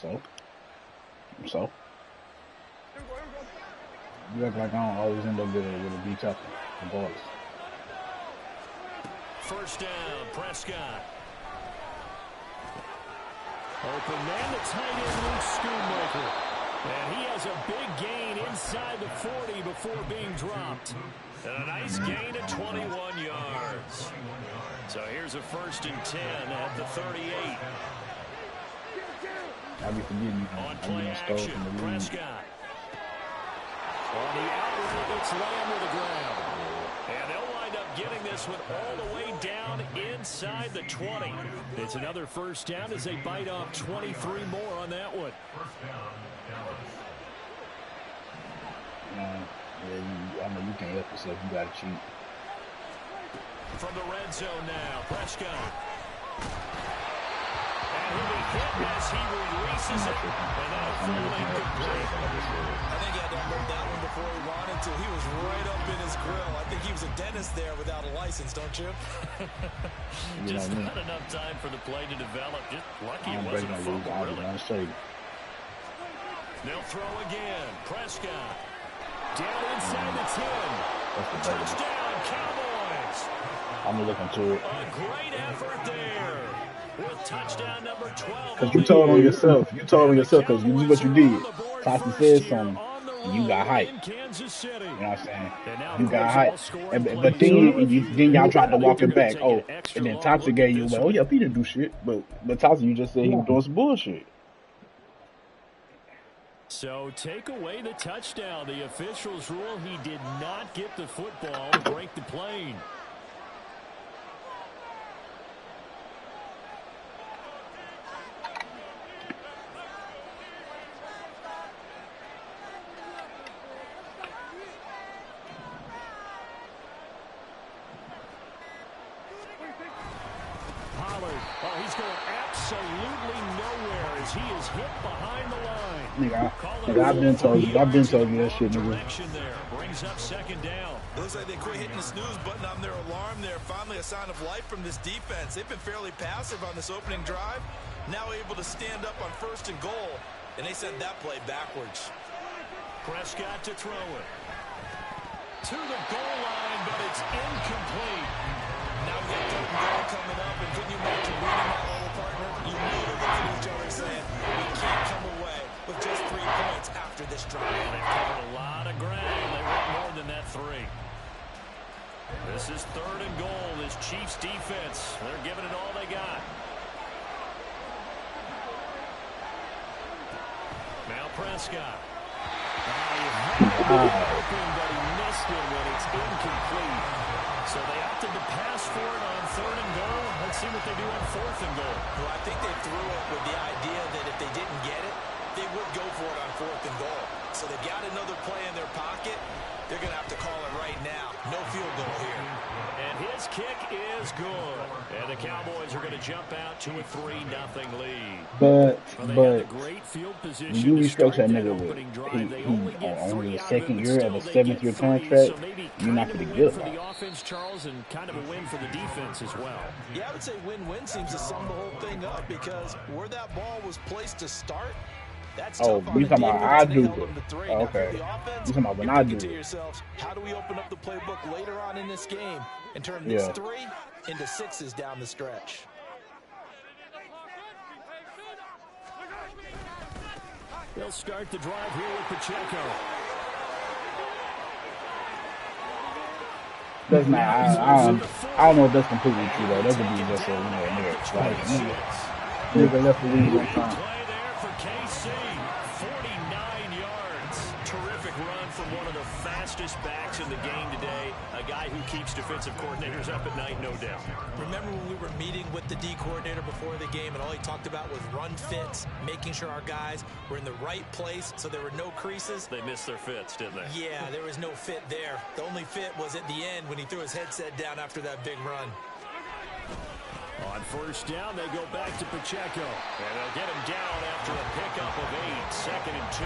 So you act like I don't always end up with a B tackle, regardless. First down, Prescott. Open man, the tight end, Luke Schoonmaker. And he has a big gain inside the 40 before being dropped. And a nice gain of 21 yards. So here's a 1st and 10 at the 38. I'll be forgetting. On play action, Prescott. On the outright, it's Lamb to the ground. And they'll wind up getting this one all the way down inside the 20. It's another 1st down as they bite off 23 more on that one. I know you can't help yourself. You got to cheat. From the red zone now, Prescott. And he'll be hit as he releases it. And that'll fall incomplete. I think he had to unload that one before he wanted to. He was right up in his grill. I think he was a dentist there without a license, don't you? Just not enough time for the play to develop. Just lucky it wasn't a fumble, really. They'll throw again. Prescott. Down inside the 10. Touchdown, Cowboys. I'm looking to it. A great effort there. With touchdown number 12. Because you told on yourself. You told on yourself because you knew what you did. Tyson said something. And you got hype. You know what I'm saying? You got hype. But then y'all tried to walk it back. Oh, and then Tyson gave you, well, oh, yeah, he didn't do shit. But Tyson, you just said he was doing some bullshit. So take away the touchdown. The officials rule he did not get the football to break the plane. Pollard, oh, he's going absolutely nowhere as he is hit behind the line. Nigga, I've been told you that shit, nigga. Brings up 2nd down. It looks like they quit hitting the snooze button on their alarm there. Finally a sign of life from this defense. They've been fairly passive on this opening drive. Now able to stand up on 1st and goal. And they sent that play backwards. Prescott to throw it. To the goal line, but it's incomplete. Now we got 3rd and goal coming up. And can you imagine reading that little partner? You know they're looking at each other saying, we can't come away with just 3 points after this drive. They've covered a lot of ground. They want more than that 3. This is 3rd and goal. This Chiefs defense, they're giving it all they got. Now Prescott. Open, but he missed it when it's incomplete. So they opted to pass for it on 3rd and goal. Let's see what they do on 4th and goal. Well, I think they threw it with the idea that if they didn't get it, they would go for it on 4th and goal. So they've got another play in their pocket. They're going to have to call it right now. No field goal here. And his kick is good. And the Cowboys are going to jump out to a 3-0 lead. But great field position you restructure that nigga with he on his 2nd year of a 7th year contract, you're not going to get for the offense, Charles, and kind of a win for the defense as well. Yeah, I would say win-win seems to sum the whole thing up because where that ball was placed to start, that's tough on we talking about I do it. Oh, okay. You talking about when I do to it. yourselves, how do we open up the playbook later on in this game and turn this 3 into 6s down the stretch? They'll start the drive here with Pacheco. That's not. I don't know if that's completely true though. That could be just a nigga left the league on time. Play there for KC. 49 yards. Terrific run from one of the fastest backs in the game today. A guy who keeps defensive coordinators up at night, no doubt. Remember when we were meeting with the D coordinator before the game and all he talked about was run fits, making sure our guys were in the right place so there were no creases? They missed their fits, didn't they? Yeah, there was no fit there. The only fit was at the end when he threw his headset down after that big run. On 1st down, they go back to Pacheco. And they'll get him down after a pickup of 8, 2nd and 2.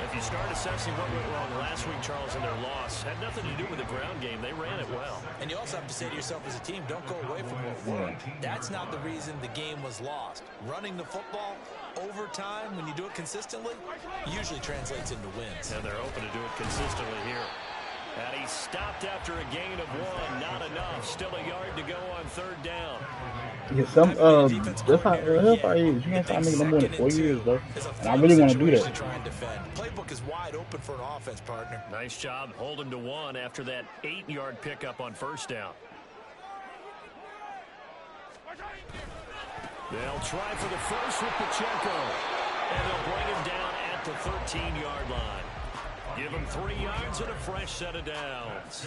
If you start assessing what went wrong last week, Charles, in their loss, had nothing to do with the ground game. They ran it well. And you also have to say to yourself as a team, don't go away from what worked. That's not the reason the game was lost. Running the football over time, when you do it consistently, usually translates into wins. And they're open to do it consistently here. And he stopped after a gain of 1. Not enough. Still a yard to go on 3rd down. Yeah, that's how it is. You can't start making no more than 4 years, though. And I really want to do that. Playbook is wide open for an offense, partner. Nice job. Hold him to 1 after that 8-yard pickup on 1st down. They'll try for the first with Pacheco. And they'll bring him down at the 13-yard line. Give them 3 yards and a fresh set of downs.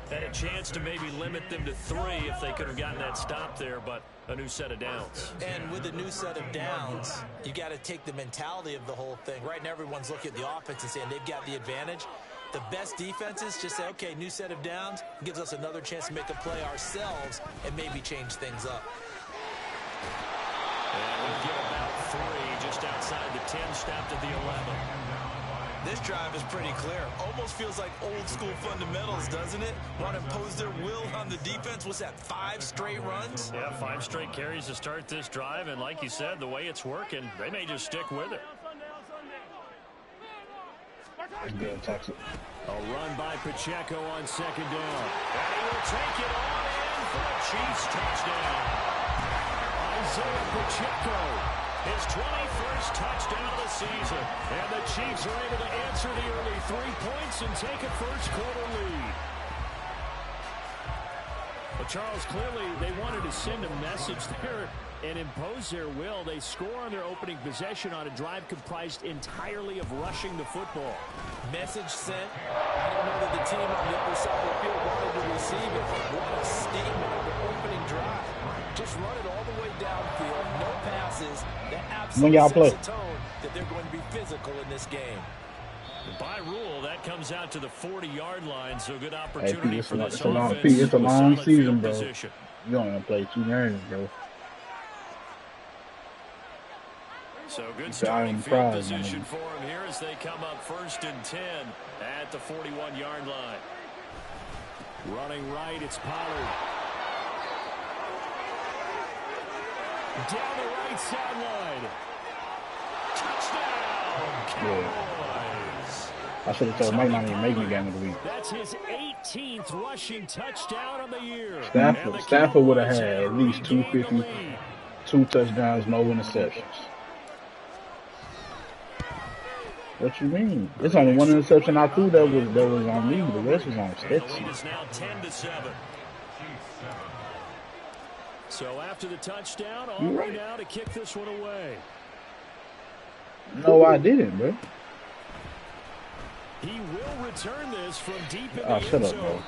Had a chance to maybe limit them to 3 if they could have gotten that stop there, but a new set of downs. And with a new set of downs, you got to take the mentality of the whole thing. Right now, everyone's looking at the offense and saying they've got the advantage. The best defenses just say, okay, new set of downs gives us another chance to make a play ourselves and maybe change things up. And we'll get about 3 just outside the 10, stopped at the 11. This drive is pretty clear. Almost feels like old school fundamentals, doesn't it? Want to impose their will on the defense. What's that, 5 straight runs? Yeah, 5 straight carries to start this drive. And like you said, the way it's working, they may just stick with it. A run by Pacheco on 2nd down. And he will take it on in for a Chiefs touchdown. Isaiah Pacheco. His 21st touchdown of the season. And the Chiefs are able to answer the early 3 points and take a first-quarter lead. Well, Charles, clearly they wanted to send a message there and impose their will. They score on their opening possession on a drive comprised entirely of rushing the football. Message sent. I don't know that the team on the other side of the field wanted to receive it. What a statement of the opening drive. Just run it all the way downfield. No passes. That absolutely sets the tone that they're going to be physical in this game. By rule, that comes out to the 40-yard line, so good opportunity for this offense. It's a long season, bro. You don't want to play 2 games, bro. So good starting field position for him here as they come up 1st and 10 at the 41-yard line. Running right, it's Pollard. Down the right sideline. Touchdown, Cowboys. I should have told Mike not even making the game of the week. That's his 18th rushing touchdown of the year. Stafford would have had at least 250, 2 touchdowns, no interceptions. What you mean? It's only 1 interception I threw that was on me. The rest was on Stetson. The lead is now 10-7. So after the touchdown, all right now to kick this one away. No, I didn't, bro. He will return this from deep in the end zone. Bro.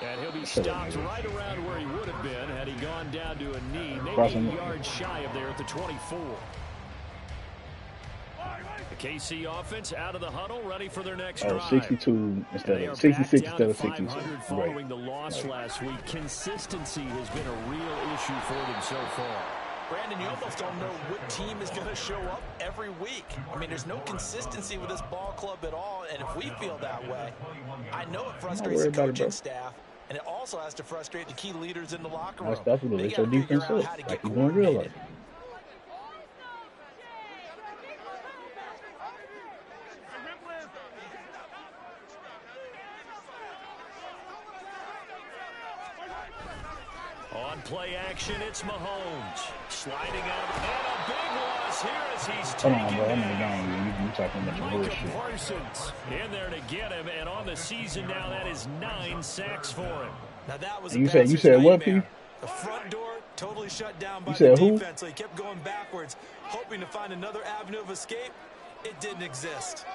And he'll be stopped right around where he would have been had he gone down to a knee, maybe 8 yards shy of there at the 24. The KC offense out of the huddle, ready for their next drive. 62 instead of 66 instead of 62. Following the loss last week, consistency has been a real issue for them so far. Brandon, you almost don't know what team is going to show up every week. I mean, there's no consistency with this ball club at all, and if we feel that way, I know it frustrates the coaching staff, and it also has to frustrate the key leaders in the locker room. That's definitely it's your defense up, like you doing real life. On play action, it's Mahomes. Sliding out, and a big loss here as he's taking it. You talking about your bullshit. Parsons in there to get him, and on the season now, that is 9 sacks for him. Now that was you said what, P? The front door totally shut down by the defense, who? so he kept going backwards, hoping to find another avenue of escape. It didn't exist.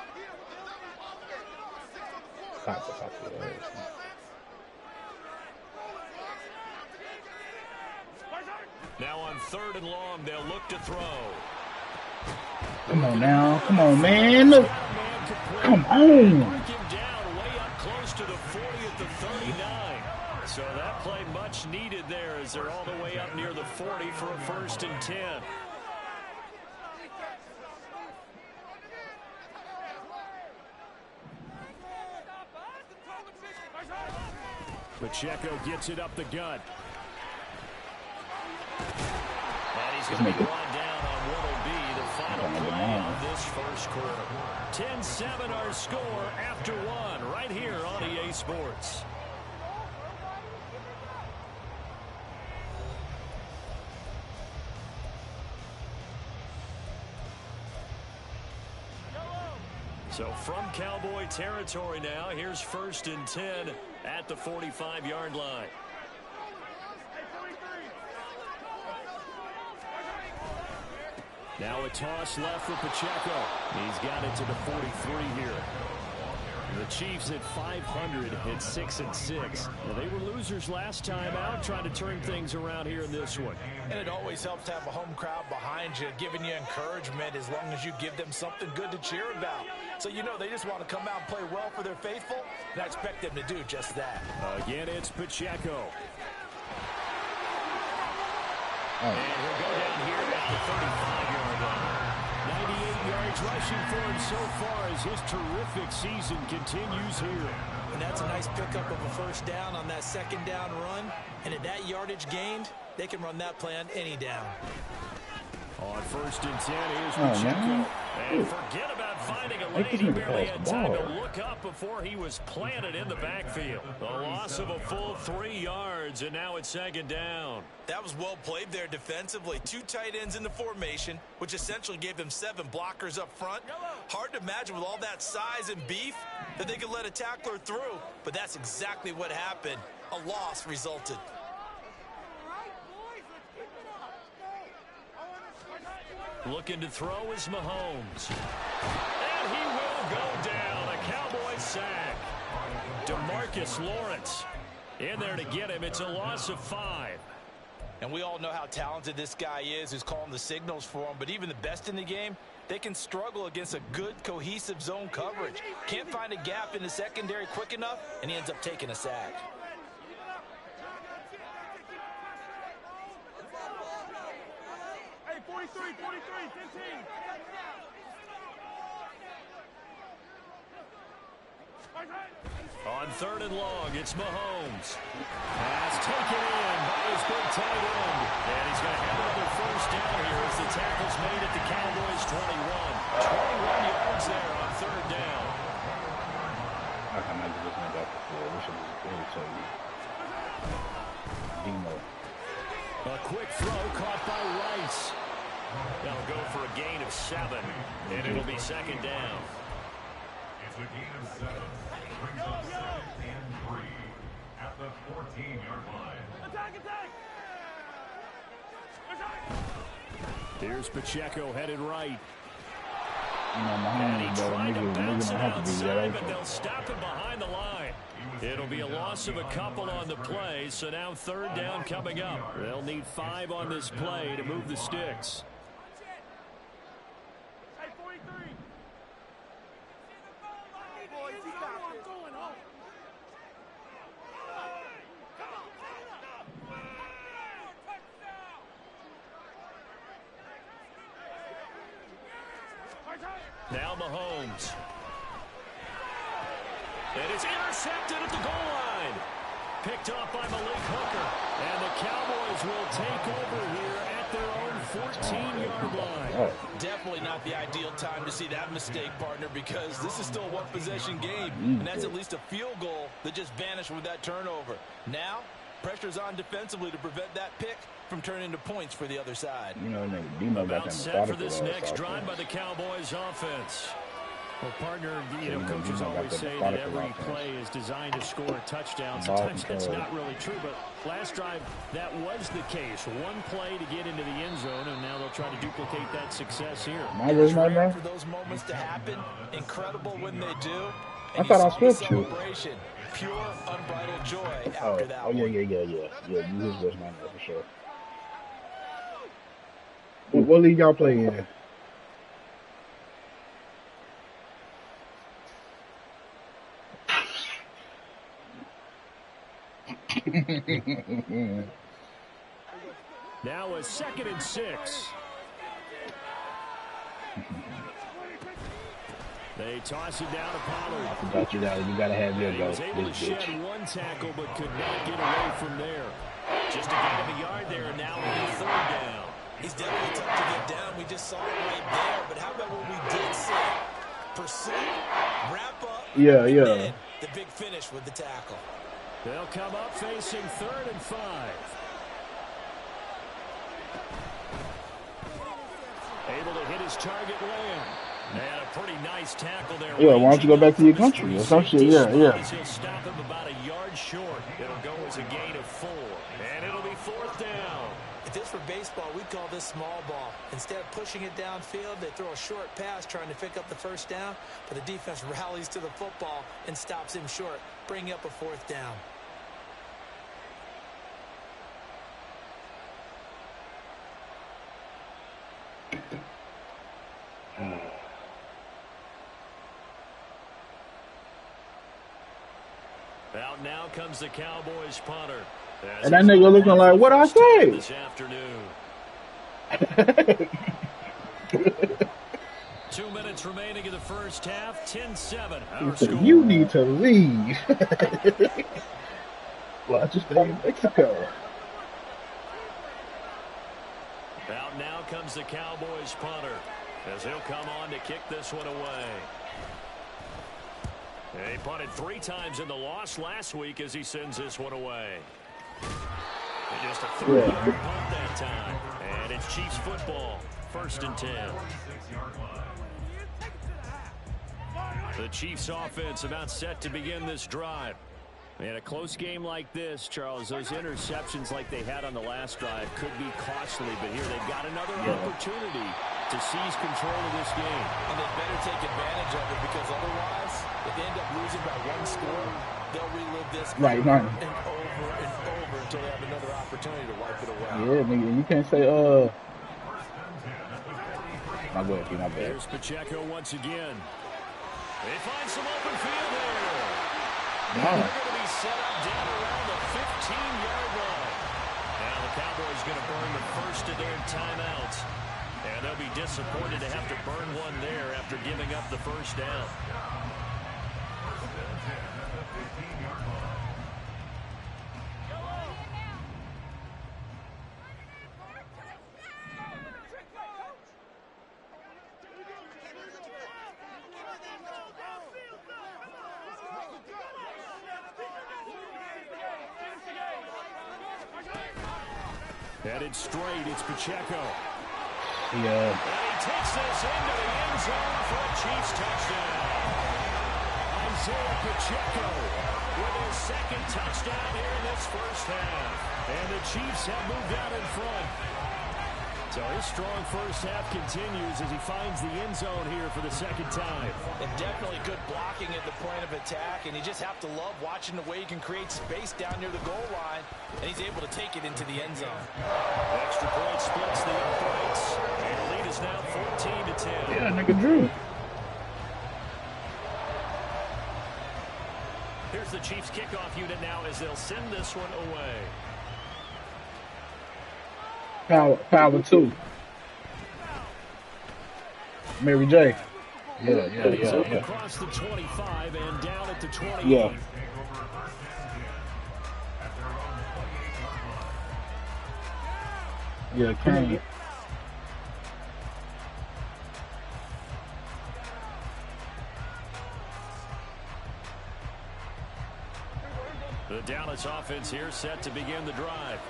Now on 3rd and long, they'll look to throw. Come on now. Come on, man. Come on. Him down way up close to the 40 at the 39. So that play much needed there as they're all the way up near the 40 for a 1st and 10. Pacheco gets it up the gut. And he's going to be brought down on what will be the final play of this first quarter. 10-7 our score after one right here on EA Sports. So from Cowboy territory now, here's 1st and 10 at the 45-yard line. Now a toss left for Pacheco. He's got it to the 43 here. The Chiefs at 500 at 6-6. Now, they were losers last time out, trying to turn things around here in this one. And it always helps to have a home crowd behind you, giving you encouragement as long as you give them something good to cheer about. So you know they just want to come out and play well for their faithful, and I expect them to do just that. Again, it's Pacheco. And he'll go down here at the 35-yard line. 98 yards rushing for him so far as his terrific season continues here. And that's a nice pickup of a first down on that second down run. And at that yardage gained, they can run that play on any down. On 1st and 10, here's Pacheco. And forget about finding a lane. He barely had time to look up before he was planted in the backfield. A loss of a full 3 yards, and now it's 2nd down. That was well played there defensively. 2 tight ends in the formation, which essentially gave them 7 blockers up front. Hard to imagine with all that size and beef that they could let a tackler through, but that's exactly what happened. A loss resulted. Looking to throw is Mahomes. And he will go down. A Cowboy sack. DeMarcus Lawrence in there to get him. It's a loss of 5. And we all know how talented this guy is who's calling the signals for him. But even the best in the game, they can struggle against a good, cohesive zone coverage. Can't find a gap in the secondary quick enough, and he ends up taking a sack. Hey, 43, 15. On 3rd and long, it's Mahomes. Pass taken in by his big tight end. And he's going to have another first down here as the tackle's made at the Cowboys 21. 21 yards there on 3rd down. I can imagine this one back before. We should really tell you. Demo. A quick throw caught by Rice. They'll go for a gain of 7, and it'll be 2nd down. It's a gain of 7. Brings up 2nd and 3 at the 14-yard line. Attack! Here's Pacheco headed right. You know, And he Mahomes, bro, tried to bounce it have to be outside, that but they'll stop him behind the line. It'll be a loss of a couple on the play, so now 3rd down coming up. They'll need 5 on this play to move the sticks. Hey, 43. Now Mahomes. It is intercepted at the goal line. Picked off by Malik Hooker. And the Cowboys will take over here at their own 14-yard line. Definitely not the ideal time to see that mistake, partner, because this is still a one-possession game, and that's at least a field goal that just vanished with that turnover. Now, pressure's on defensively to prevent that pick from turning into points for the other side. You know, Demo got About that set for this next drive by the Cowboys offense. Well, partner, coaches always say that every play is designed to score a touchdown. Sometimes that's not really true, but last drive, that was the case. One play to get into the end zone, and now they'll try to duplicate that success here. Rare for those moments to happen. Incredible when they do. I thought I switched you. Celebration. Pure, unbridled joy after that one. Yeah. You his best man for sure. What league y'all play in? Now a 2nd and 6. They They toss it down to Pollard. I forgot you gotta have your He go. was able to shed one tackle, but could not get away from there. Just a gain of a yard there, and now on 3rd down. He's definitely tough to get down. We just saw it right there. But how about what we did see? Pursuit, wrap up, Yeah. and the big finish with the tackle. They'll come up facing 3rd and 5. Able to hit his target land. And a pretty nice tackle there. Yeah, why don't you go back to your country or some shit? Yeah. He'll stop him about a yard short. It'll go as a gain of 4. And it'll be 4th down. If this were baseball, we'd call this small ball. Instead of pushing it downfield, they throw a short pass trying to pick up the 1st down, but the defense rallies to the football and stops him short, bringing up a 4th down. Out now comes the Cowboys punter. And that nigga looking like, what I say? This afternoon. 2 minutes remaining in the first half. 10-7. He said, you need to leave. Well, I just stay in Mexico. Out now comes the Cowboys punter as he'll come on to kick this one away. He punted 3 times in the loss last week as he sends this one away. And just a 3-yard punt that time. And it's Chiefs football. 1st and 10. The Chiefs offense about set to begin this drive. And a close game like this, Charles, those interceptions like they had on the last drive could be costly. But here they've got another opportunity to seize control of this game. And they better take advantage of it, because otherwise, if they end up losing by 1 score, they'll relive this game Right. and over until they have another opportunity to wipe it away. Yeah, nigga, you can't say, my bad, my bad. Here's Pacheco once again. They find some open field there. They're going to be set up down around the 15-yard line. Now the Cowboys going to burn the first of their timeouts. And they'll be disappointed to have to burn one there after giving up the 1st down. Headed straight, it's Pacheco. Yeah. And he takes this into the end zone for a Chiefs touchdown. Isaiah Pacheco with his 2nd touchdown here in this first half. And the Chiefs have moved out in front. So his strong first half continues as he finds the end zone here for the 2nd time. And definitely good blocking at the point of attack, and you just have to love watching the way he can create space down near the goal line, and he's able to take it into the end zone. Extra point splits the uprights, and the lead is now 14-10. Yeah, nigga Drew. Here's the Chiefs kickoff unit now as they'll send this one away. Power 2. Mary J. Yeah. Across the 25 and down at the 28. Yeah. Yeah, Kane. The Dallas offense here set to begin the drive.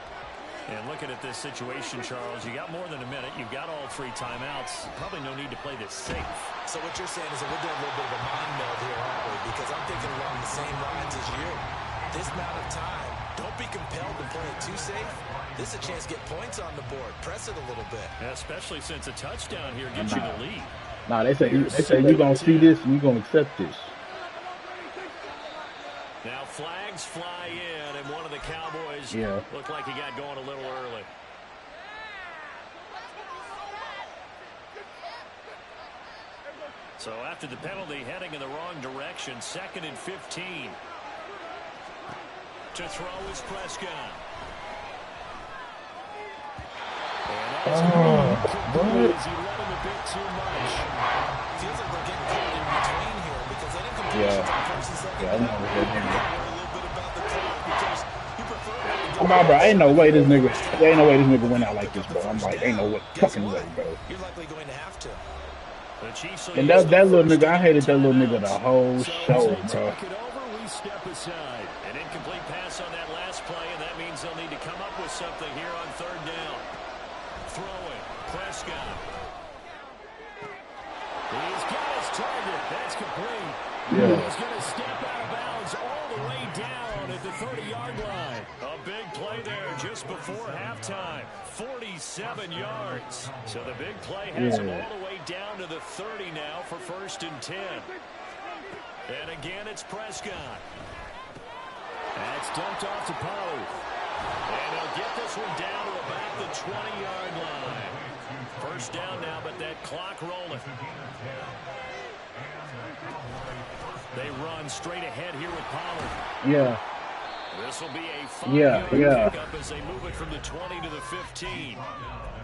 And looking at this situation, Charles, you got more than a minute. You've got all 3 timeouts. Probably no need to play this safe. So what you're saying is that we're doing a little bit of a mind meld here, aren't we? Because I'm thinking along the same lines as you. This amount of time, don't be compelled to play it too safe. This is a chance to get points on the board. Press it a little bit. Especially since a touchdown here gives you the lead. Nah, they say you're going to see this and you're going to accept this. Now flags fly in, and one of the Cowboys looked like he got going a little early. So after the penalty, heading in the wrong direction, 2nd and 15. To throw is Prescott. And that's complete as he let him a bit too much. Feels like we're getting caught in between Yeah, I know Come on, bro. Ain't no way this nigga went out like this, bro. I'm like, ain't no fucking way, bro. You're likely going to have to. And that little nigga, I hated that little nigga the whole show, bro. We step aside. An incomplete pass on that last play, and that means they'll need to come up with something here on third down. Throwing, Prescott. He's got his target. That's complete. Yeah. He's going to step out of bounds all the way down at the 30-yard line. A big play there just before halftime. 47 yards. So the big play has him all the way down to the 30 now for 1st and 10. And again, it's Prescott. That's dumped off to Pollard. And he'll get this one down to about the 20-yard line. 1st down now, but that clock rolling. They run straight ahead here with Pollard. Yeah. This will be a 5-yard pickup as they move it from the 20 to the 15.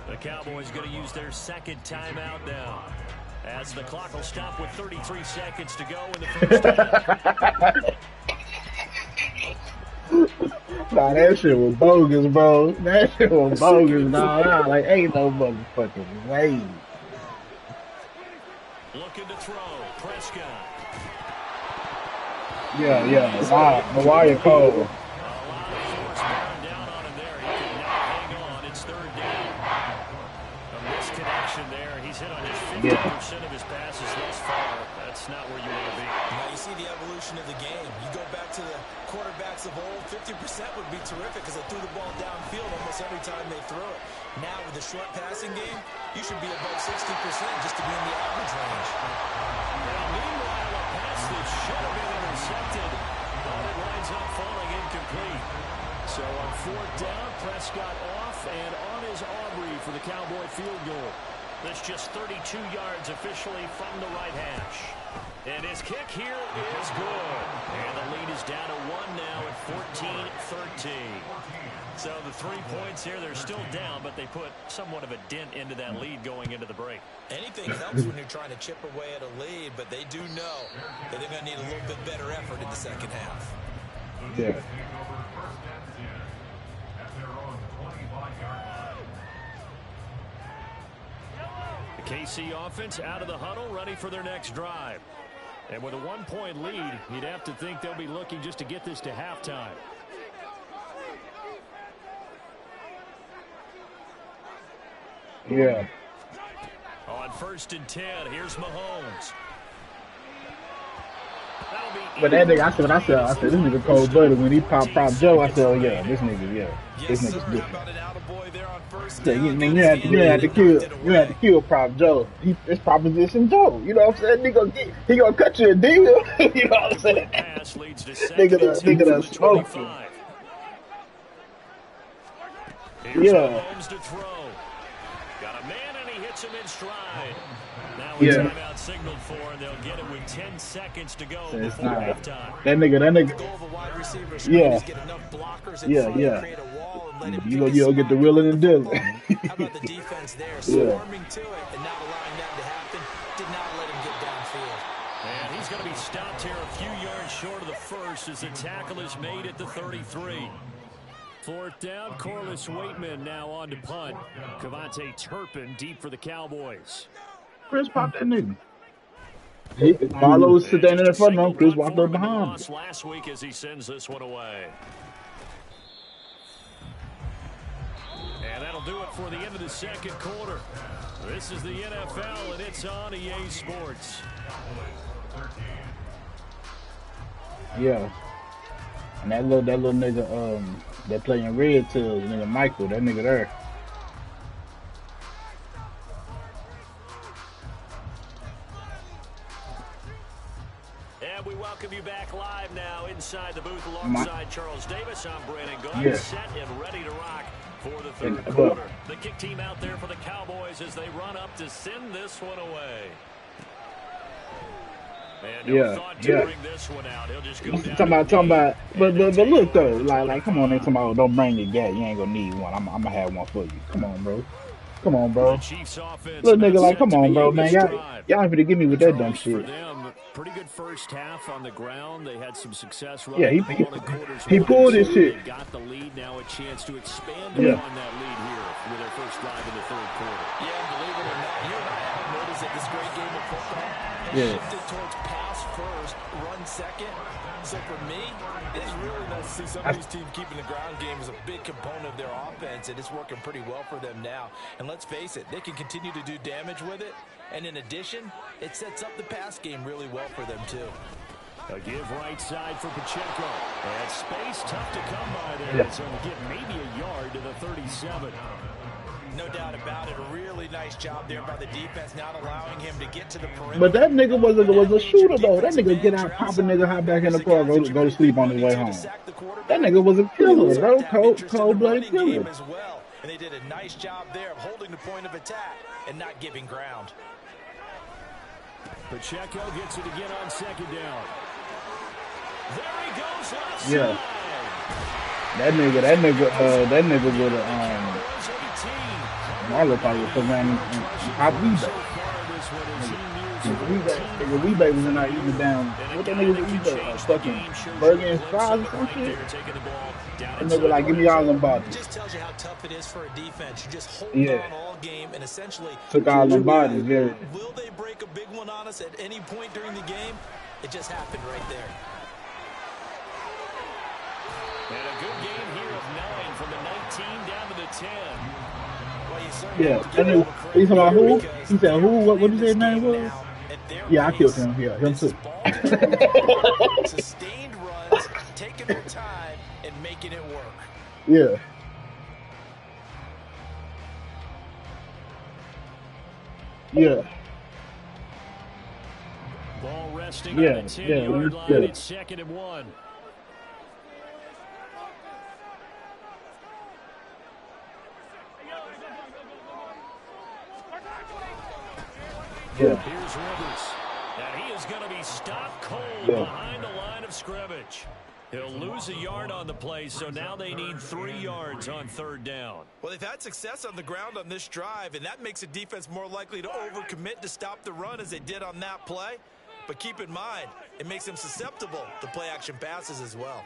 The Cowboys going to use their second timeout now, as the clock will stop with 33 seconds to go in the 1st half. Nah, that shit was bogus, bro. That shit was bogus, dog. Like, ain't no motherfucking way. Looking to throw. Prescott. Yeah. Mariah Cole. Yeah. 50% of his passes thus far. That's not where you want to be. Now you see the evolution of the game. You go back to the quarterbacks of old, 50% would be terrific because they threw the ball downfield almost every time they throw it. Now with the short passing game, you should be above 60% just to be in the average range. Now, meanwhile, a pass that should have been intercepted, but it winds up falling incomplete. So on 4th down, Prescott off and on his Aubrey for the Cowboy field goal. That's just 32 yards officially from the right hash. And his kick here is good. And the lead is down to 1 now at 14-13. So the 3 points here, they're still down, but they put somewhat of a dent into that lead going into the break. Anything helps when you're trying to chip away at a lead, but they do know that they're going to need a little bit better effort in the second half. Yeah. The KC offense out of the huddle, ready for their next drive. And with a 1-point lead, you'd have to think they'll be looking just to get this to halftime. Yeah. On 1st and 10, here's Mahomes. But that nigga, I said, this nigga cold blooded when he popped Prop Joe. I said, oh yeah, this nigga's different. So you had to kill Prop Joe. It's Proposition Joe. You know what I'm saying? He gonna cut you a deal. You know what I'm saying? Nigga done smoked him. Yeah. Got a man and he hits him in stride. Now a timeout signaled for, and they'll get it with 10 seconds to go before halftime. That nigga. Yeah. You don't get the wheeling and dealing. How about the defense there, swarming to it and not allowing that to happen? Did not let him get downfield. And he's going to be stopped here a few yards short of the first as the tackle is made at the 33. 4th down, Corliss Waitman now on to punt. Cavante Turpin deep for the Cowboys. Chris popped that nigga. Marlo was sitting in the front of him. Chris walked up behind him. Last week as he sends this one away. And that'll do it for the end of the second quarter. This is the NFL, and it's on EA Sports. Yeah. And that little nigga, that playing red tails, nigga Michael, that nigga there. And we welcome you back live now inside the booth alongside Charles Davis. I'm Brandon Gould, set and ready to rock for the third quarter. The kick team out there for the Cowboys as they run up to send this one away. And no thought to bring this one out. He'll just go down. Talking about, but look though, like come on, they talking about don't bring the gat. You ain't gonna need one. I'm gonna have one for you. Come on, bro. Look, nigga, like come on, bro, man. Y'all have to give me with that dumb shit. Pretty good first half on the ground. They had some success Yeah, running he quarters 1 and 2. pulled his shit. They got the lead. Now a chance to expand Yeah. upon that lead here with their first drive in the third quarter. Yeah, and believe it or not, you and I have noticed that this great game of football has Yeah. shifted towards pass first, run second. So for me, it's really nice to see some of these teams keeping the ground game as a big component of their offense, and it's working pretty well for them now. And let's face it, they can continue to do damage with it. And in addition, it sets up the pass game really well for them, too. A give right side for Pacheco. And space tough to come by there. Yeah. So to get maybe a yard to the 37. No doubt about it. A really nice job there by the defense, not allowing him to get to the perimeter. But that nigga was a shooter though. That nigga get out, pop a nigga, hop back in the car, go to sleep on his way home. That nigga was a killer, bro. Cold-blooded killer. As well. And they did a nice job there of holding the point of attack and not giving ground. Pacheco gets it again on second down. There he goes left Yeah. side. That nigga would have Marlo probably would put around in hot So eBay. far this one is he Nigga, eBay was in our eating down. What that nigga was eBay? Fucking burger and fries or some shit. And they were like, give me all them bodies. Just tells you how tough it is for a defense. You just hold Yeah. on all game and essentially Took all them bodies, yeah. Will they break a big one on us at any point during the game? It just happened right there. And a good game here of 9 from the 19 down to the 10. Well, you certainly Yeah, have to give that them nigga, credit he talking about who? because He said who? What did you say his name was? now at their Yeah, I killed pace, him. Yeah, him this too. is Baltimore. Sustained runs, taking their time, and making it work. Yeah. Yeah. Ball resting Yeah, on the yeah, 10-yard yeah. line. It's 2nd and 1. Yeah. Here's Rivers. And he is going to be stopped cold Yeah. behind the line of scrimmage. He'll lose a yard on the play, so now they need 3 yards on 3rd down. Well, they've had success on the ground on this drive, and that makes a defense more likely to overcommit to stop the run as they did on that play. But keep in mind, it makes them susceptible to play-action passes as well.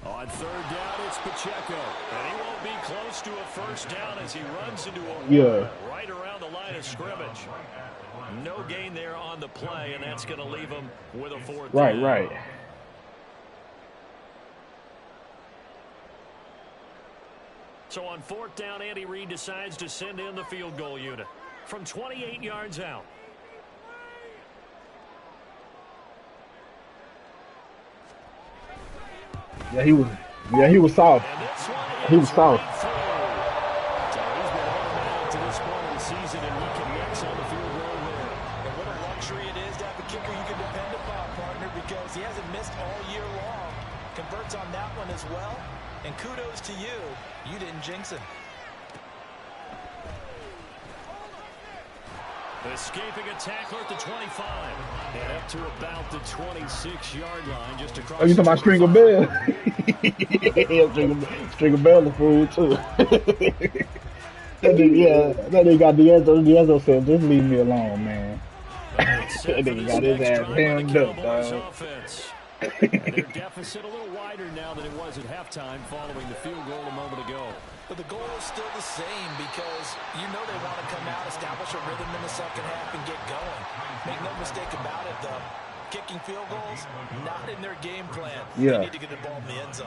On 3rd down, it's Pacheco. And he won't be close to a first down as he runs into a Yeah. right around the line of scrimmage. No gain there on the play, and that's going to leave him with a 4th down. Right. So on 4th down, Andy Reid decides to send in the field goal unit from 28 yards out. Yeah, he was soft. And this one He was is soft. right through. So he's been automatic to this point of the season, and he connects on the field goal there. And what a luxury it is to have a kicker you can depend upon, partner, because he hasn't missed all year long. Converts on that one as well. And kudos to you. You didn't jinx him. Escaping a tackler at the 25. And up to about the 26-yard line, just across. Oh, you talking about Stringer Bell? Yeah, Stringer Bell the fool too. That nigga got D'Angelo said, just leave me alone, man. That nigga got his ass hammed up, dog. And their deficit a little wider now than it was at halftime following the field goal a moment ago. But the goal is still the same because you know they want to come out, establish a rhythm in the second half, and get going. Make no mistake about it, though. Kicking field goals, not in their game plan. Yeah. They need to get the ball in the end zone.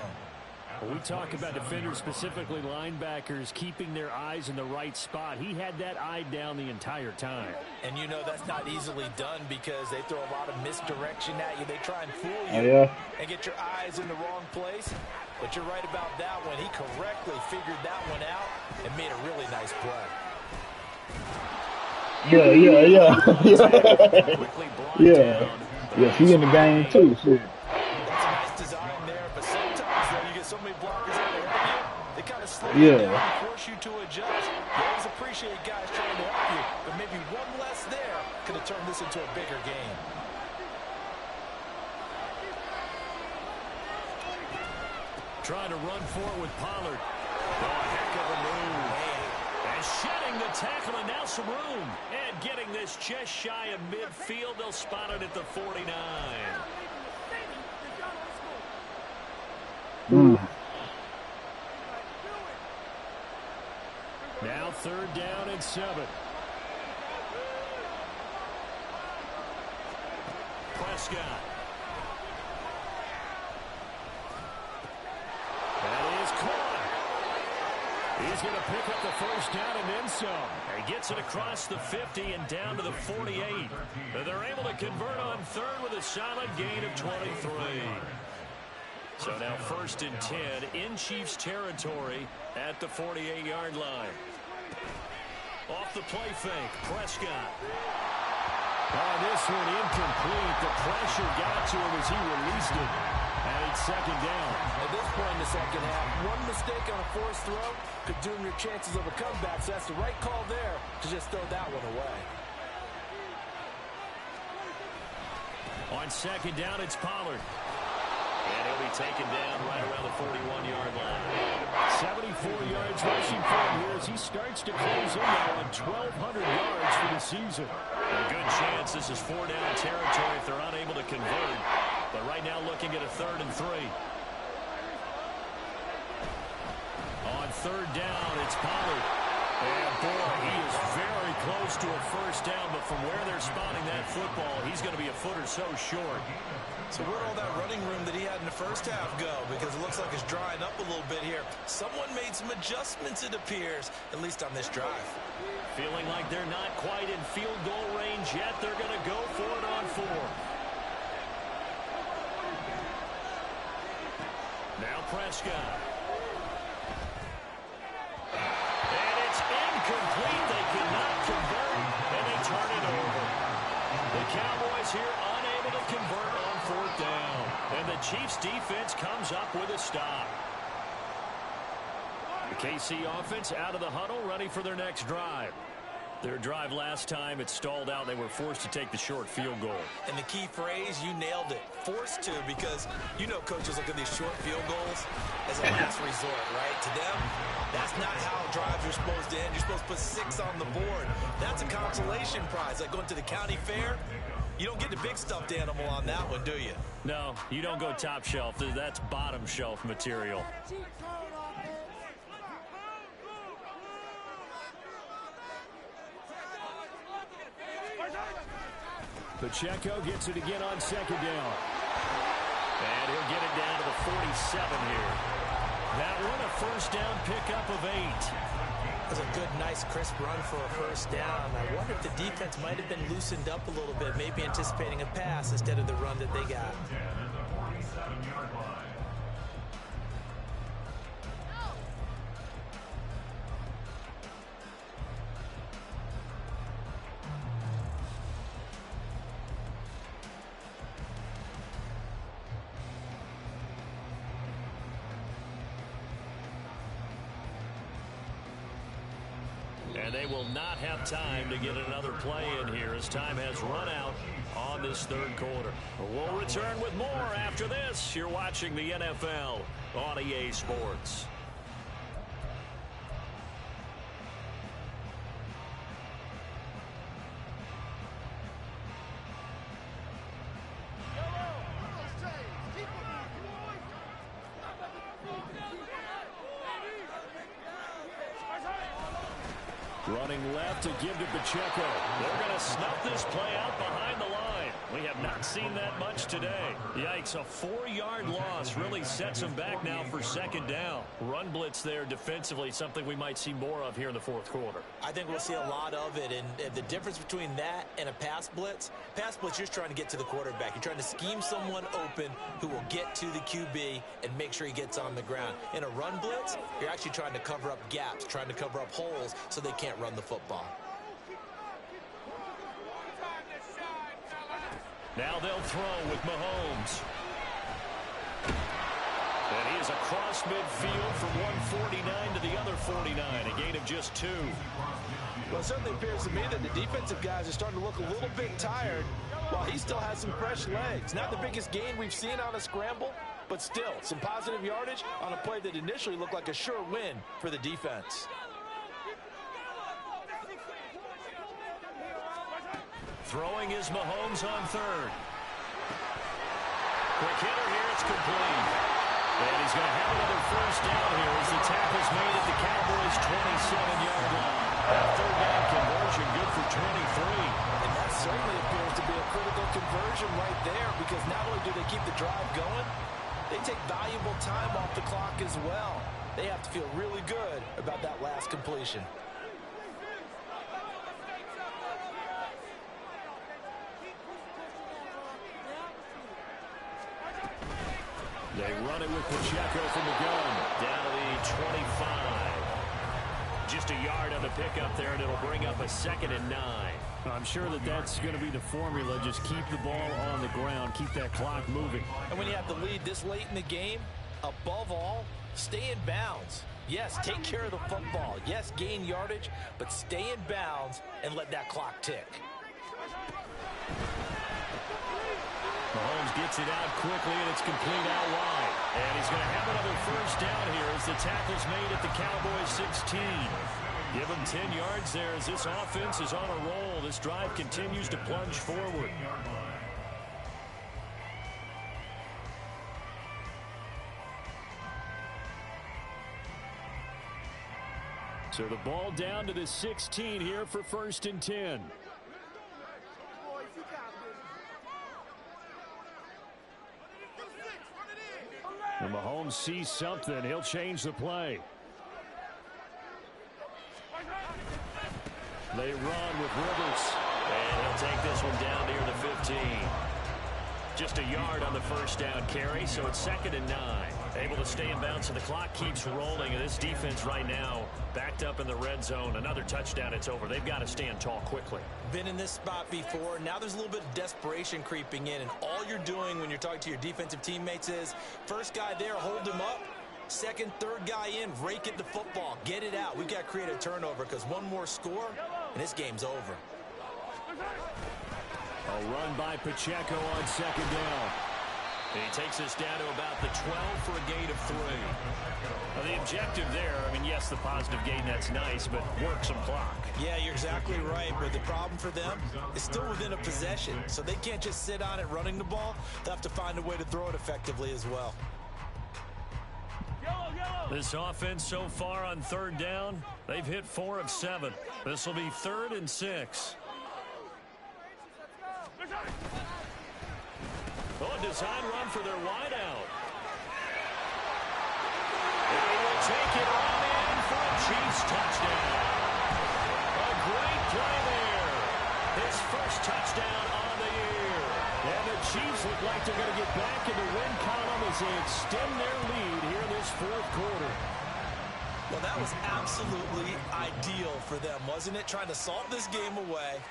When we talk about defenders, specifically linebackers, keeping their eyes in the right spot. He had that eye down the entire time. And you know that's not easily done because they throw a lot of misdirection at you. They try and fool you Oh, yeah? and get your eyes in the wrong place. But you're right about that one. He correctly figured that one out and made a really nice play. Quickly blocked down. Yeah, she in the game too, shit. That's a nice design there, but sometimes though, you get so many blockers out there, they kind of slow Yeah. you down and force you to adjust. You always appreciate guys trying to help you, but maybe one less there could have turned this into a bigger game. Trying to run forward with Pollard. heck of a move. And shedding the tackle, and now some room. And getting this just shy of midfield. They'll spot it at the 49. Now 3rd down and 7. Prescott. That is caught. He's going to pick up the 1st down and then some. He gets it across the 50 and down to the 48. They're able to convert on 3rd with a solid gain of 23. So now 1st and 10 in Chiefs territory at the 48-yard line. Off the play fake, Prescott. This one incomplete. The pressure got to him as he released it. And it's 2nd down. At this point in the 2nd half, one mistake on a forced throw could doom your chances of a comeback. So that's the right call there to just throw that one away. On 2nd down, it's Pollard. And he'll be taken down right around the 41-yard line. 74 yards rushing for him here as he starts to close in now on 1,200 yards for the season. A good chance this is 4-down territory if they're unable to convert. But right now looking at a 3rd and 3. On 3rd down, it's Pollard. And boy, he is very close to a 1st down, but from where they're spotting that football, he's going to be a foot or so short. So where'd all that running room that he had in the 1st half go? Because it looks like it's drying up a little bit here. Someone made some adjustments, it appears, at least on this drive. Feeling like they're not quite in field goal range yet. They're going to go for it on 4th. Now Prescott. And it's incomplete. They cannot convert, and they turn it over. The Cowboys here unable to convert on 4th down. And the Chiefs defense comes up with a stop. The KC offense out of the huddle, ready for their next drive. Their drive last time, it stalled out. They were forced to take the short field goal. And the key phrase, you nailed it. Forced to, because you know coaches look at these short field goals as a last resort, right? To them, that's not how drives are supposed to end. You're supposed to put 6 on the board. That's a consolation prize. Like going to the county fair, you don't get the big stuffed animal on that one, do you? No, you don't go top shelf. That's bottom shelf material. Pacheco gets it again on 2nd down. And he'll get it down to the 47 here. That one a 1st down pickup of 8. That's a good, nice, crisp run for a 1st down. I wonder if the defense might have been loosened up a little bit, maybe anticipating a pass instead of the run that they got. And they will not have time to get another play in here as time has run out on this 3rd quarter. We'll return with more after this. You're watching the NFL on EA Sports. Running left to give to Pacheco. They're going to snuff this play out behind the line. We have not seen that much today. Yikes, a 4-yard loss really sets them back now for 2nd down. Run blitz there defensively, something we might see more of here in the 4th quarter. I think we'll see a lot of it, and the difference between that and a pass blitz, you're just trying to get to the quarterback. You're trying to scheme someone open who will get to the QB and make sure he gets on the ground. In a run blitz, you're actually trying to cover up gaps, trying to cover up holes so they can't run the football. Now they'll throw with Mahomes. And he is across midfield from 149 to the other 49, a gain of just 2. Well, it certainly appears to me that the defensive guys are starting to look a little bit tired. Well, he still has some fresh legs. Not the biggest gain we've seen on a scramble, but still some positive yardage on a play that initially looked like a sure win for the defense. Throwing is Mahomes on third. Quick hitter here, it's complete. And he's going to have another first down here as the tackle's made at the Cowboys' 27-yard line. That third down conversion good for 23. And that certainly appears to be a critical conversion right there, because not only do they keep the drive going, they take valuable time off the clock as well. They have to feel really good about that last completion. They run it with Pacheco from the gun. Down to the 25. Just a yard on the pickup there, and it'll bring up a 2nd and 9. I'm sure that that's going to be the formula. Just keep the ball on the ground. Keep that clock moving. And when you have the lead this late in the game, above all, stay in bounds. Yes, take care of the football. Yes, gain yardage, but stay in bounds and let that clock tick. Mahomes gets it out quickly, and it's complete out wide. And he's going to have another first down here as the tackle's made at the Cowboys' 16. Give him 10 yards there as this offense is on a roll. This drive continues to plunge forward. So the ball down to the 16 here for 1st and 10. And Mahomes sees something. He'll change the play. They run with Rivers. And he'll take this one down near the 15. Just a yard on the first down carry, so it's 2nd and 9. Able to stay in bounds, and the clock keeps rolling. And this defense right now backed up in the red zone. Another touchdown, it's over. They've got to stand tall quickly. Been in this spot before. Now there's a little bit of desperation creeping in, and all you're doing when you're talking to your defensive teammates is first guy there, hold him up. Second, third guy in, rake at the football. Get it out. We've got to create a turnover because one more score, and this game's over. A run by Pacheco on 2nd down. And he takes us down to about the 12 for a gain of 3. Now the objective there, I mean, yes, the positive gain, that's nice, but work some clock. Yeah, you're exactly right, but the problem for them is still within a possession, so they can't just sit on it running the ball. They'll have to find a way to throw it effectively as well. This offense so far on 3rd down, they've hit 4 of 7. This will be 3rd and 6. Oh, a design run for their wideout. They will take it on in for a Chiefs touchdown. A great play there. His first touchdown on the year. And the Chiefs look like they're going to get back in the win column as they extend their lead here in this 4th quarter. Well, that was absolutely ideal for them, wasn't it? Trying to salt this game away.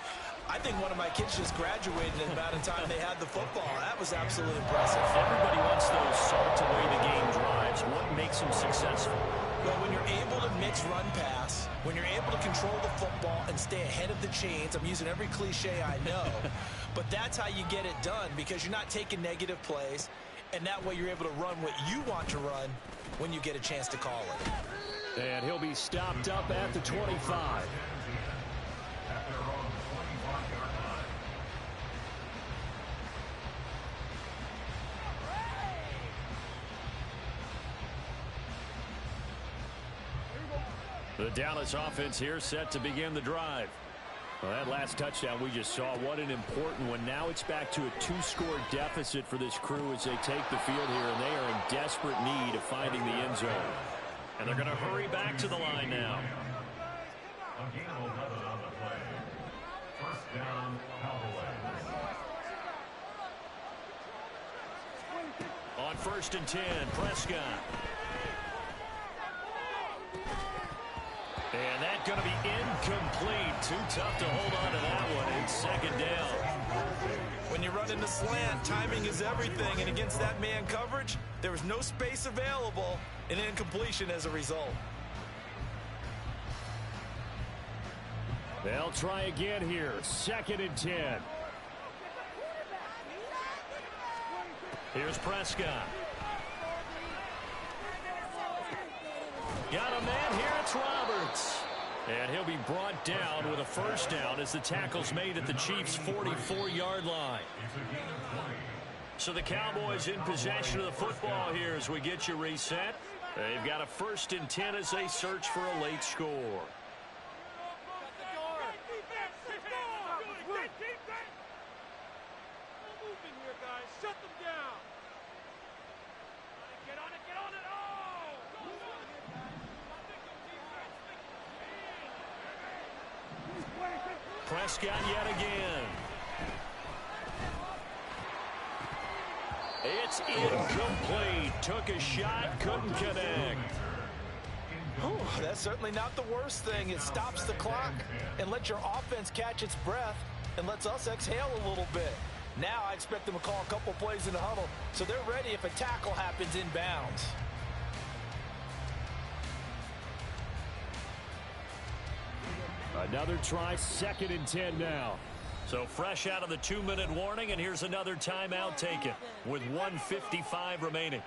I think one of my kids just graduated in about the time they had the football. That was absolutely impressive. Everybody wants those salt away the game drives. What makes them successful? Well, when you're able to mix run pass, when you're able to control the football and stay ahead of the chains, I'm using every cliche I know, but that's how you get it done because you're not taking negative plays, and that way you're able to run what you want to run when you get a chance to call it. And he'll be stopped up at the 25. The Dallas offense here set to begin the drive. Well, that last touchdown we just saw, what an important one. Now it's back to a 2-score deficit for this crew as they take the field here, and they are in desperate need of finding the end zone. And they're going to hurry back to the line now. A gain of 11 on the play. First down, Cowboys. On 1st and 10, Prescott. And that's going to be incomplete. Too tough to hold on to that one. It's 2nd down. When you run into slant, timing is everything. And against that man coverage, there was no space available, and incompletion as a result. They'll try again here. 2nd and 10. Here's Prescott. Got a man here. It's Roberts. And he'll be brought down with a first down as the tackle's made at the Chiefs' 44-yard line. So the Cowboys in possession of the football here as we get you reset. They've got a 1st and 10 as they search for a late score. Prescott yet again. It's incomplete. Took a shot, couldn't connect. That's certainly not the worst thing. It stops the clock and lets your offense catch its breath and lets us exhale a little bit. Now I expect them to call a couple plays in the huddle so they're ready if a tackle happens inbounds. Another try, 2nd and 10 now. So fresh out of the 2-minute warning, and here's another timeout taken with 1:55 remaining.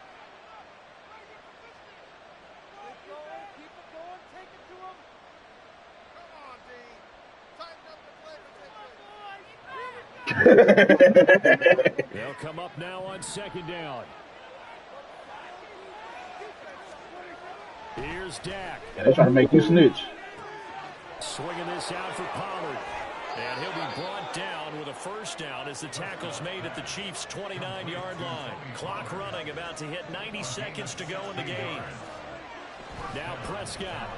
They'll come up now on 2nd down. Here's Dak. Yeah, they're trying to make you snitch. Swinging this out for Pollard. And he'll be brought down with a first down as the tackle's made at the Chiefs' 29-yard line. Clock running, about to hit 90 seconds to go in the game. Now Prescott.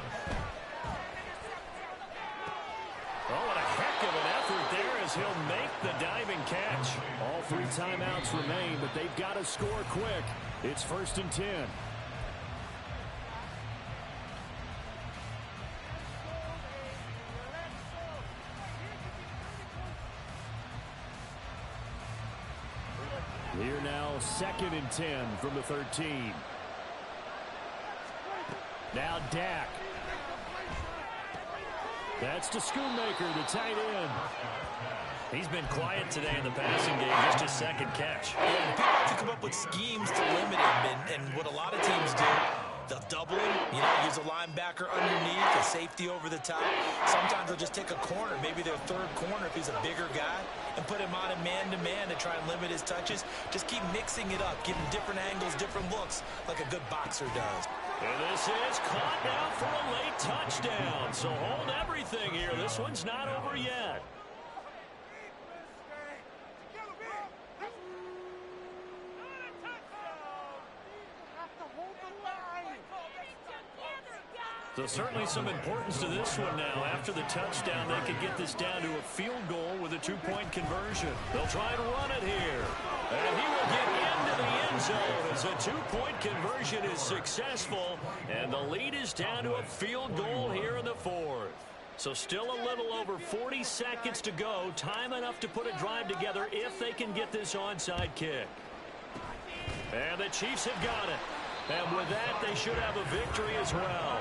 Oh, what a heck of an effort there as he'll make the diving catch. All 3 timeouts remain, but they've got to score quick. It's 1st and 10. Here now, 2nd and 10 from the 13. Now Dak. That's to Schoonmaker, the tight end. He's been quiet today in the passing game, just his 2nd catch. Yeah, people have to come up with schemes to limit him, and what a lot of teams do, they'll double him, use a linebacker underneath, a safety over the top. Sometimes they'll just take a corner, maybe their 3rd corner if he's a bigger guy, and put him on a man-to-man to try and limit his touches. Just keep mixing it up, giving different angles, different looks, like a good boxer does. And this is caught now for a late touchdown. So hold everything here. This one's not over yet. So certainly some importance to this one now. After the touchdown, they could get this down to a field goal with a 2-point conversion. They'll try and run it here. And he will get into the end zone as a 2-point conversion is successful. And the lead is down to a field goal here in the 4th. So still a little over 40 seconds to go. Time enough to put a drive together if they can get this onside kick. And the Chiefs have got it. And with that, they should have a victory as well.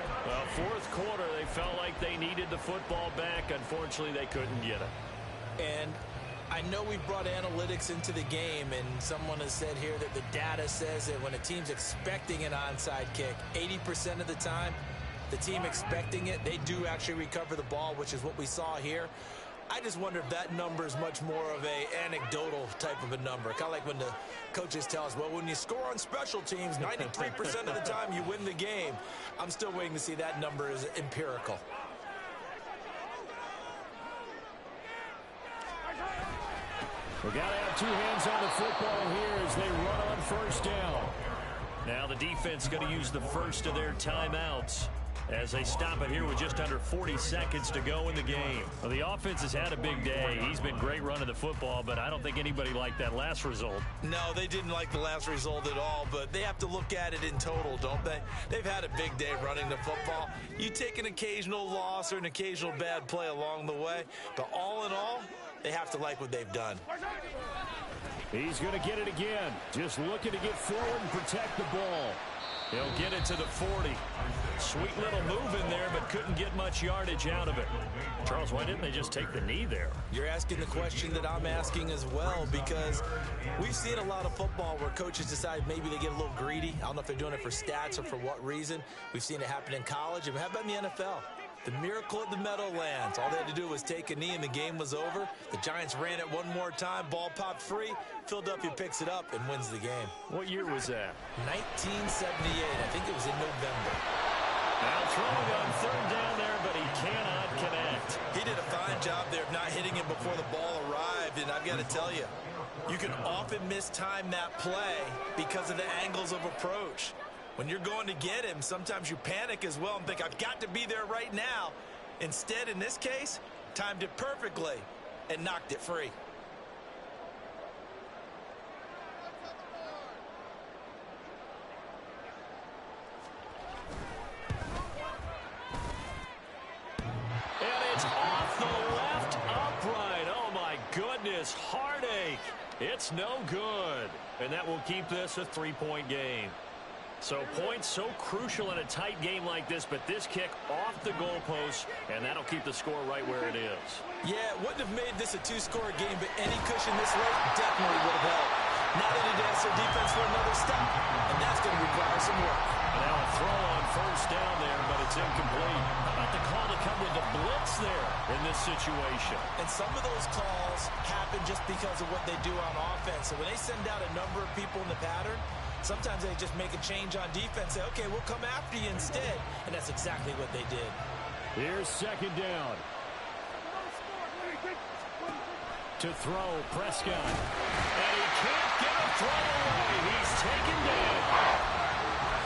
4th quarter, they felt like they needed the football back. Unfortunately, they couldn't get it. And I know we brought analytics into the game, and someone has said here that the data says that when a team's expecting an onside kick, 80% of the time, the team expecting it, they do actually recover the ball, which is what we saw here. I just wonder if that number is much more of a anecdotal type of a number. Kind of like when the coaches tell us, well, when you score on special teams, 93% of the time you win the game. I'm still waiting to see that number is empirical. We got to have 2 hands on the football here as they run on first down. Now the defense going to use the first of their timeouts as they stop it here with just under 40 seconds to go in the game. Well, the offense has had a big day. He's been great running the football, but I don't think anybody liked that last result. No, they didn't like the last result at all, but they have to look at it in total, don't they? They've had a big day running the football. You take an occasional loss or an occasional bad play along the way, but all in all, they have to like what they've done. He's going to get it again. Just looking to get forward and protect the ball. He'll get it to the 40. Sweet little move in there, but couldn't get much yardage out of it. Charles, why didn't they just take the knee there? You're asking the question that I'm asking as well, because we've seen a lot of football where coaches decide maybe they get a little greedy. I don't know if they're doing it for stats or for what reason. We've seen it happen in college, and how about in the NFL? The miracle at the Meadowlands. All they had to do was take a knee and the game was over. The Giants ran it one more time. Ball popped free. Philadelphia picks it up and wins the game. What year was that? 1978. I think it was in November. Now throwing on third down there, but he cannot connect. He did a fine job there of not hitting him before the ball arrived. And I've got to tell you, you can often mistime that play because of the angles of approach. When you're going to get him, sometimes you panic as well and think, I've got to be there right now. Instead, in this case, timed it perfectly and knocked it free. And it's off the left upright. Oh, my goodness, heartache. It's no good. And that will keep this a 3-point game. So points so crucial in a tight game like this, but this kick off the goalpost, and that'll keep the score right where it is. Yeah, it wouldn't have made this a two-score game, but any cushion this late definitely would have helped. Now they need to ask their defense for another stop, and that's going to require some work. Now a throw on first down there, but it's incomplete. How about the call to come with the blitz there in this situation? And some of those calls happen just because of what they do on offense. So when they send out a number of people in the pattern, sometimes they just make a change on defense, say, okay, we'll come after you instead. And that's exactly what they did. Here's second down. To throw, Prescott. And he can't get a throw away. He's taken down.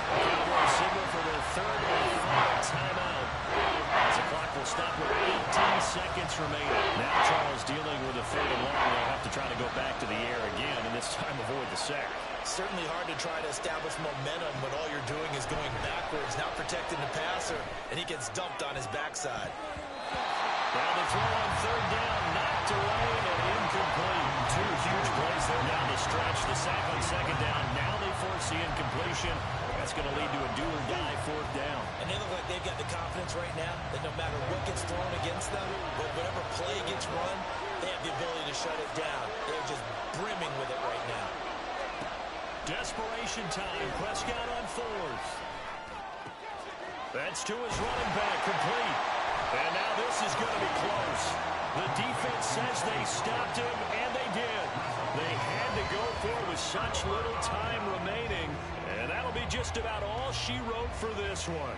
Cowboys signal for their third and final timeout. As the clock will stop with 18 seconds remaining. Now Charles dealing with a 3rd and long. They'll have to try to go back to the air again, and this time avoid the sack. Certainly hard to try to establish momentum when all you're doing is going backwards, not protecting the passer, and he gets dumped on his backside. Now the throw on third down, knocked away and incomplete. Two huge plays there down the stretch. The sack on second down. Now they force the incompletion. That's going to lead to a do-or-die 4th down. And they look like they've got the confidence right now that no matter what gets thrown against them, whatever play gets run, they have the ability to shut it down. They're just brimming with it right now. Desperation time. Prescott on 4th. That's to his running back, complete. And now this is going to be close. The defense says they stopped him, and they did. They had to go for it with such little time remaining, and that'll be just about all she wrote for this one.